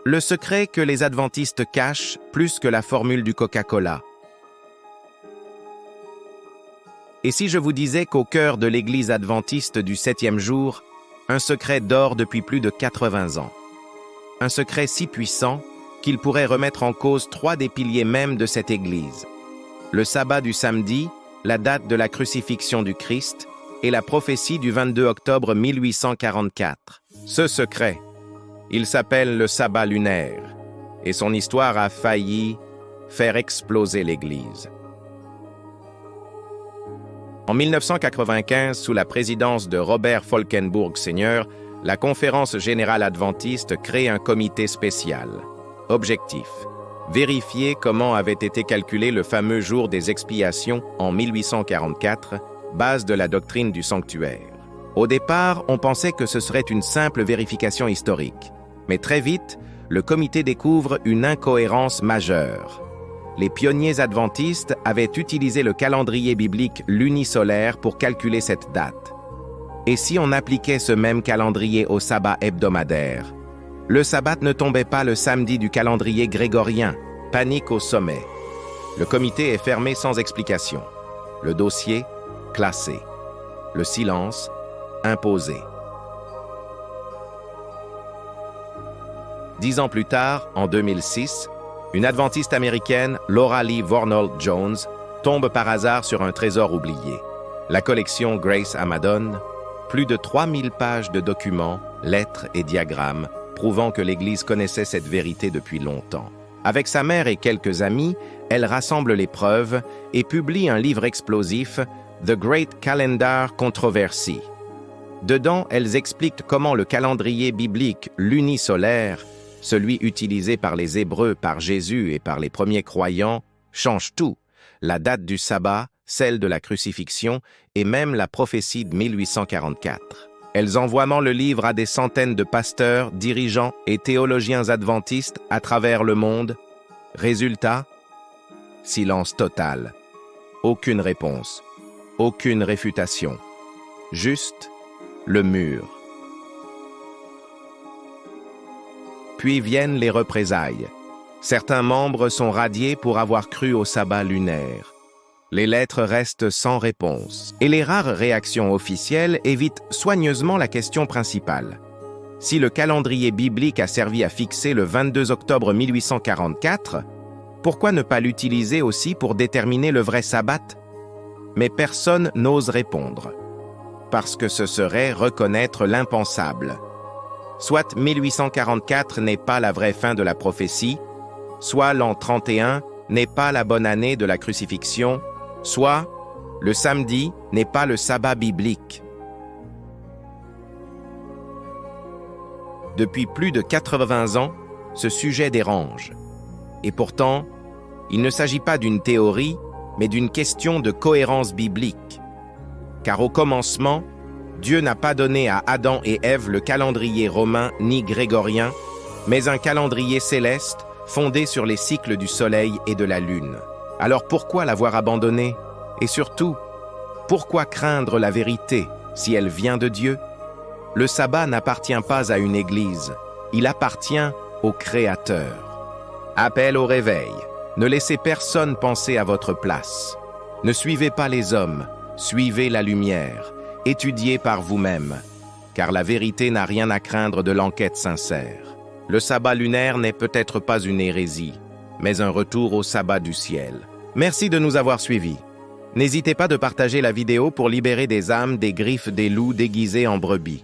Le secret que les adventistes cachent plus que la formule du Coca-Cola. Et si je vous disais qu'au cœur de l'Église adventiste du 7e jour, un secret dort depuis plus de 80 ans. Un secret si puissant qu'il pourrait remettre en cause 3 des piliers mêmes de cette Église. Le sabbat du samedi, la date de la crucifixion du Christ et la prophétie du 22 octobre 1844. Ce secret, il s'appelle le sabbat lunaire, et son histoire a failli faire exploser l'Église. En 1995, sous la présidence de Robert Falkenburg Sr., la Conférence générale adventiste crée un comité spécial. Objectif: vérifier comment avait été calculé le fameux jour des expiations en 1844, base de la doctrine du sanctuaire. Au départ, on pensait que ce serait une simple vérification historique. Mais très vite, le comité découvre une incohérence majeure. Les pionniers adventistes avaient utilisé le calendrier biblique lunisolaire pour calculer cette date. Et si on appliquait ce même calendrier au sabbat hebdomadaire? Le sabbat ne tombait pas le samedi du calendrier grégorien. Panique au sommet. Le comité est fermé sans explication. Le dossier, classé. Le silence, imposé. 10 ans plus tard, en 2006, une adventiste américaine, Laura Lee Vornall Jones, tombe par hasard sur un trésor oublié. La collection Grace Amadon, plus de 3000 pages de documents, lettres et diagrammes, prouvant que l'Église connaissait cette vérité depuis longtemps. Avec sa mère et quelques amis, elle rassemble les preuves et publie un livre explosif, The Great Calendar Controversy. Dedans, elles expliquent comment le calendrier biblique lunisolaire, celui utilisé par les Hébreux, par Jésus et par les premiers croyants, change tout. La date du sabbat, celle de la crucifixion et même la prophétie de 1844. Elles envoient le livre à des centaines de pasteurs, dirigeants et théologiens adventistes à travers le monde. Résultat, silence total. Aucune réponse, aucune réfutation. Juste le mur. Puis viennent les représailles. Certains membres sont radiés pour avoir cru au sabbat lunaire. Les lettres restent sans réponse, et les rares réactions officielles évitent soigneusement la question principale. Si le calendrier biblique a servi à fixer le 22 octobre 1844, pourquoi ne pas l'utiliser aussi pour déterminer le vrai sabbat? Mais personne n'ose répondre, parce que ce serait reconnaître l'impensable. Soit 1844 n'est pas la vraie fin de la prophétie, soit l'an 31 n'est pas la bonne année de la crucifixion, soit le samedi n'est pas le sabbat biblique. Depuis plus de 80 ans, ce sujet dérange. Et pourtant, il ne s'agit pas d'une théorie, mais d'une question de cohérence biblique. Car au commencement, Dieu n'a pas donné à Adam et Ève le calendrier romain ni grégorien, mais un calendrier céleste fondé sur les cycles du soleil et de la lune. Alors pourquoi l'avoir abandonné? Et surtout, pourquoi craindre la vérité si elle vient de Dieu? Le sabbat n'appartient pas à une église, il appartient au Créateur. Appel au réveil. Ne laissez personne penser à votre place. Ne suivez pas les hommes, suivez la lumière. Étudiez par vous-même, car la vérité n'a rien à craindre de l'enquête sincère. Le sabbat lunaire n'est peut-être pas une hérésie, mais un retour au sabbat du ciel. Merci de nous avoir suivis. N'hésitez pas de partager la vidéo pour libérer des âmes des griffes des loups déguisés en brebis.